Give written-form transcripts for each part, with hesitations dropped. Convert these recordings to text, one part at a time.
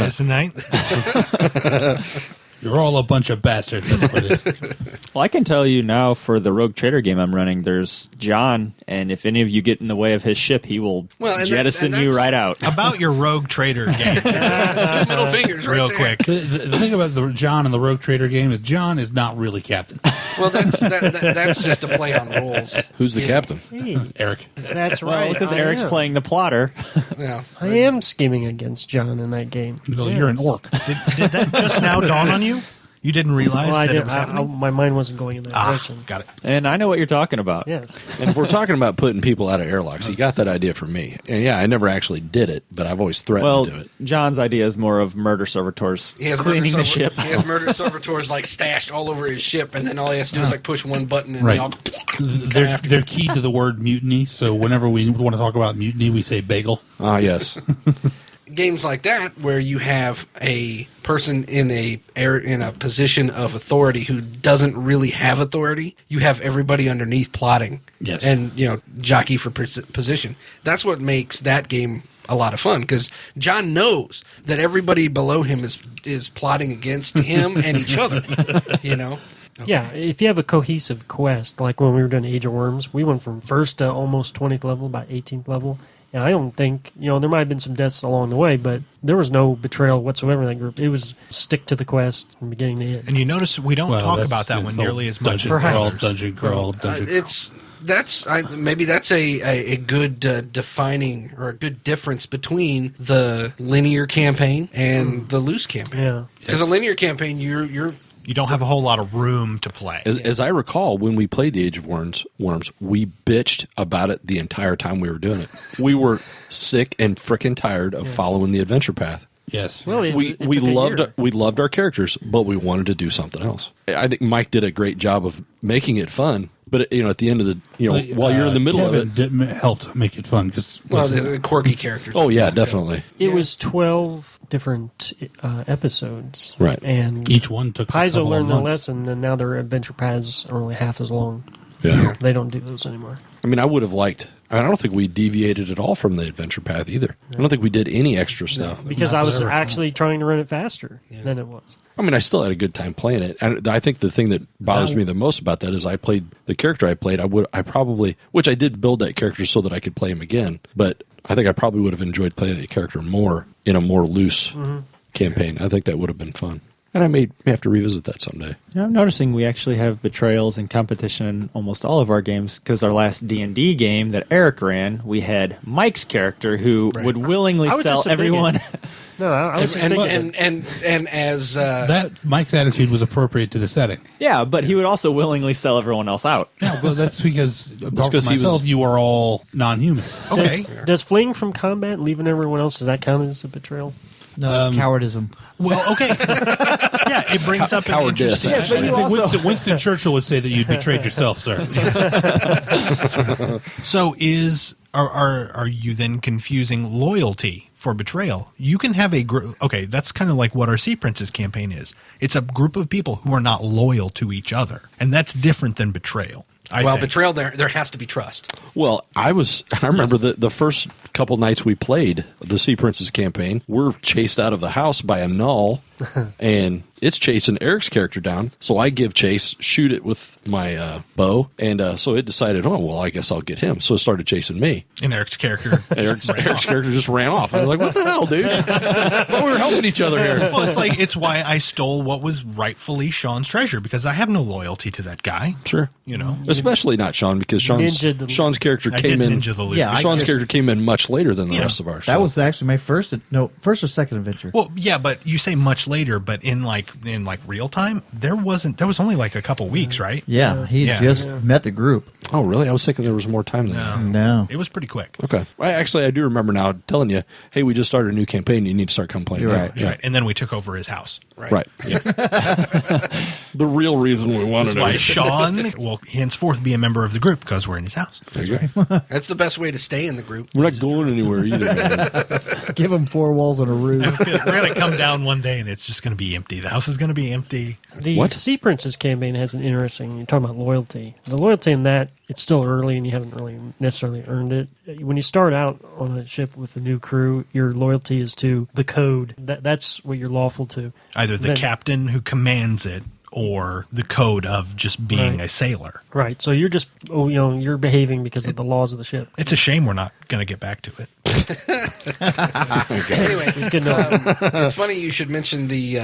guys tonight. You're all a bunch of bastards. That's what it is. Well, I can tell you now for the Rogue Trader game I'm running, there's John, and if any of you get in the way of his ship, he will jettison you right out. About your Rogue Trader game. 2 middle fingers right Real there. quick. The thing about the John and the Rogue Trader game is John is not really captain. Well, that's just a play on roles. Who's the captain? Hey, Eric. that's Well, right. because I Eric's am. playing the plotter. Yeah. I am scheming against John in that game. No, you're an orc. Did that just now dawn on you? You didn't realize Well, that it was I, happening? my mind wasn't going in that direction. Got it. And I know what you're talking about. Yes. And if we're talking about putting people out of airlocks, he got that idea from me. And yeah, I never actually did it, but I've always threatened to do it. John's idea is more of murder servitors He has cleaning the ship. He has murder servitors like stashed all over his ship, and then all he has to do is like push one button and Right. they all They're keyed to the word mutiny, so whenever we want to talk about mutiny, we say bagel. Ah, yes. games like that where you have a person in a position of authority who doesn't really have authority. You have everybody underneath plotting, yes, and jockey for position. That's what makes that game a lot of fun, because John knows that everybody below him is plotting against him and each other. Okay. Yeah, if you have a cohesive quest, like when we were doing Age of Worms, we went from first to almost 20th level, about 18th level. And I don't think, there might have been some deaths along the way, but there was no betrayal whatsoever in that group. It was stick to the quest from beginning to end. And you notice we don't talk about that one nearly as much as others. Dungeon crawl. Maybe that's a good defining or a good difference between the linear campaign and the loose campaign. Yeah, because a linear campaign, you don't have a whole lot of room to play. As I recall, when we played the Age of Worms, we bitched about it the entire time we were doing it. We were sick and frickin' tired of following the adventure path. Yes. Well, we loved our characters, but we wanted to do something else. I think Mike did a great job of making it fun. But at the end of the while you're in the middle Kevin of it, helped make it fun because the quirky characters. Oh yeah, definitely. It was 12 different episodes, right? And each one took. Paizo learned the lesson, and now their adventure paths are only half as long. Yeah, they don't do those anymore. I mean, I would have liked. I don't think we deviated at all from the adventure path either. I don't think we did any extra stuff because I was actually trying to run it faster than it was. I mean, I still had a good time playing it, and I think the thing that bothers me the most about that is I played the character I played. I probably, which I did build that character so that I could play him again, but I think I probably would have enjoyed playing that character more in a more loose campaign. I think that would have been fun. And I may have to revisit that someday. I'm noticing we actually have betrayals and competition in almost all of our games, because our last D&D game that Eric ran, we had Mike's character who would willingly sell everyone. No, I was and as that Mike's attitude was appropriate to the setting. Yeah, but he would also willingly sell everyone else out. Yeah, well, that's because you are all non-human. Okay. Does fleeing from combat, leaving everyone else, does that count as a betrayal? No, that's cowardism. Well, okay. Yeah, it brings up an interesting... Yes, but Winston Churchill would say that you betrayed yourself, sir. So are you then confusing loyalty for betrayal? You can have a group... Okay, that's kind of like what our Sea Princess campaign is. It's a group of people who are not loyal to each other, and that's different than betrayal. Betrayal, there has to be trust. Well, I remember the first couple nights we played the Sea Princess campaign, we're chased out of the house by a gnoll, and it's chasing Eric's character down. So I give chase, shoot it with my bow, and so it decided, I guess I'll get him. So it started chasing me. And Eric's character just ran off. I was like, what the hell, dude? But we were helping each other here. Well, it's why I stole what was rightfully Sean's treasure, because I have no loyalty to that guy. Sure. Especially not Sean, because Sean's character came in. Sean's character came in much later than the rest of ours. That was actually my first or second adventure. Well, yeah, but you say much later, but in real time, there was only like a couple weeks, right? Yeah, he just met the group. Oh, really? I was thinking there was more time than that. No. It was pretty quick. Okay. I do remember now telling you, hey, we just started a new campaign. You need to start coming playing. Right. Yeah. Right. And then we took over his house. Right. Yes. The real reason we wanted That's why Sean will henceforth be a member of the group, because we're in his house. There you go. That's the best way to stay in the group. We're not going anywhere either, man. Give him 4 walls and a roof. We're going to come down one day and it's just going to be empty. The house is going to be empty. The Sea Princess campaign has an interesting, you're talking about loyalty. The loyalty in that it's still early and you haven't really necessarily earned it. When you start out on a ship with a new crew, your loyalty is to the code. That's what you're lawful to. Either the captain who commands it or the code of just being a sailor. Right. So you're just, you're behaving because of the laws of the ship. It's a shame we're not going to get back to it. Anyway, it's funny you should mention the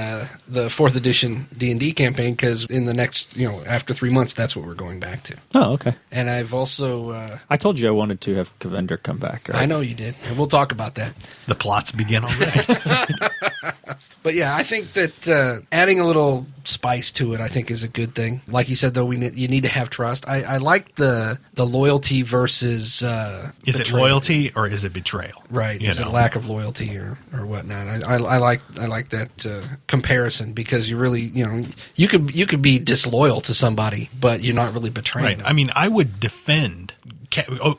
4th edition D&D campaign, because in the next, after 3 months, that's what we're going back to. Oh, okay. And I've also... I told you I wanted to have Cavender come back. Right? I know you did, and we'll talk about that. The plots begin already. But yeah, I think that adding a little spice to it, I think, is a good thing. Like you said, though, you need to have trust. I like the loyalty versus is it loyalty or is it betrayal? Right. Is it lack of loyalty or whatnot? I like that comparison, because you really, you could be disloyal to somebody, but you're not really betraying them. I mean, I would defend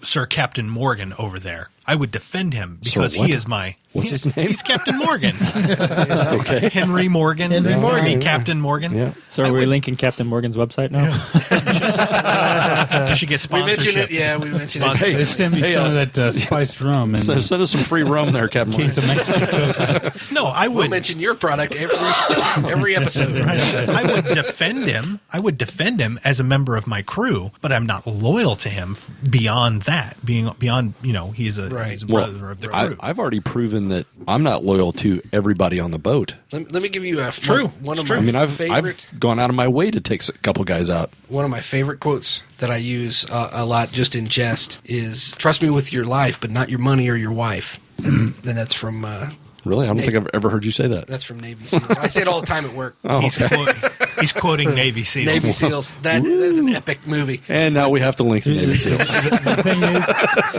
Sir Captain Morgan over there. I would defend him because he is my... What's his name? He's Captain Morgan. Okay. Henry Morgan. Henry Morgan. Captain Morgan. Yeah. So are we linking Captain Morgan's website now? You should get We sponsorship. mentioned it. Yeah, we mentioned it. Hey, send me some of that spiced rum and Send us some free rum there, Captain. case of Mexican Coke. No, I We'll would mention your product every episode. I would defend him. I would defend him as a member of my crew, but I'm not loyal to him beyond that. Beyond, he's a brother of the crew. I've already proven that I'm not loyal to everybody on the boat. Let me give you one of I mean, my I've favorite. gone out of my way to take a couple guys out. One of my favorite quotes that I use a lot just in jest is, "Trust me with your life, but not your money or your wife." And that's from... Really? I don't think I've ever heard you say that. That's from Navy SEALs. I say it all the time at work. Oh, He's quoting Navy SEALs. Navy SEALs. That is an epic movie. And now we have to link to Navy SEAls. The thing is,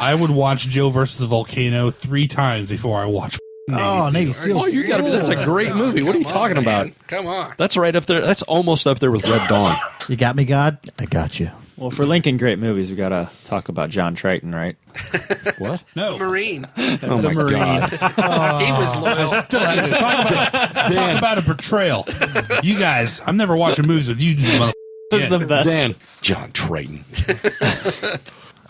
I would watch Joe versus the Volcano 3 times before I watch Navy Seals. Oh, you got to. That's a great movie. What are you talking about? Come on. That's right up there. That's almost up there with Red Dawn. You got me, God? I got you. Well, for linking great movies, we got to talk about John Triton, right? What? No. Marine. Oh my God. He was loyal. Talk about a betrayal. You guys, I'm never watching movies with you motherfuckers. It's the best. Dan. John Triton.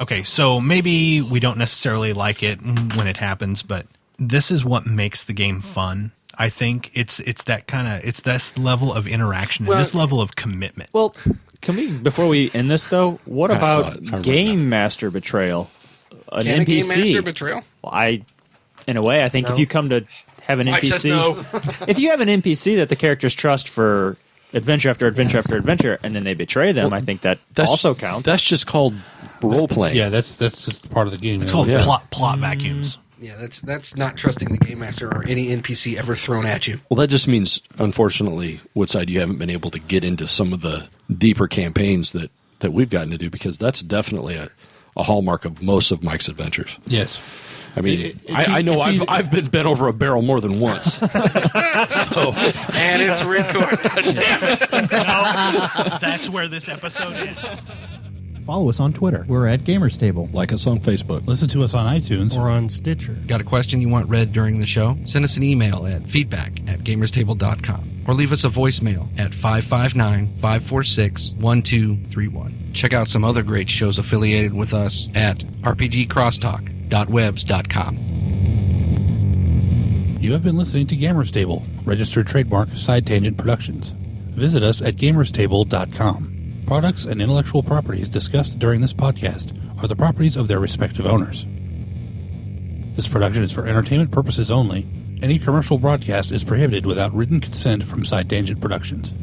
Okay, so maybe we don't necessarily like it when it happens, but this is what makes the game fun. I think it's this level of interaction and this level of commitment. Well, can we, before we end this though, what I saw about it. I remember Game Master Betrayal? An Can a NPC. Game Master betrayal? Well, in a way, I think if you come to have an Mike NPC, says no. if you have an NPC that the characters trust for adventure after adventure after adventure, and then they betray them, I think that also counts. That's just called role playing. Yeah, that's just part of the game. It's called plot vacuums. Yeah, that's not trusting the Game Master or any NPC ever thrown at you. Well, that just means, unfortunately, Woodside, you haven't been able to get into some of the deeper campaigns that we've gotten to do, because that's definitely a hallmark of most of Mike's adventures. Yes. I mean, I know I've been bent over a barrel more than once. So. And it's recorded. Damn it. That's where this episode ends. Follow us on Twitter. We're at Gamers Table. Like us on Facebook. Listen to us on iTunes. Or on Stitcher. Got a question you want read during the show? Send us an email at feedback@gamerstable.com or leave us a voicemail at 559-546-1231. Check out some other great shows affiliated with us at rpgcrosstalk.webs.com. You have been listening to Gamers Table, registered trademark Side Tangent Productions. Visit us at gamerstable.com. Products and intellectual properties discussed during this podcast are the properties of their respective owners. This production is for entertainment purposes only. Any commercial broadcast is prohibited without written consent from Side Tangent Productions.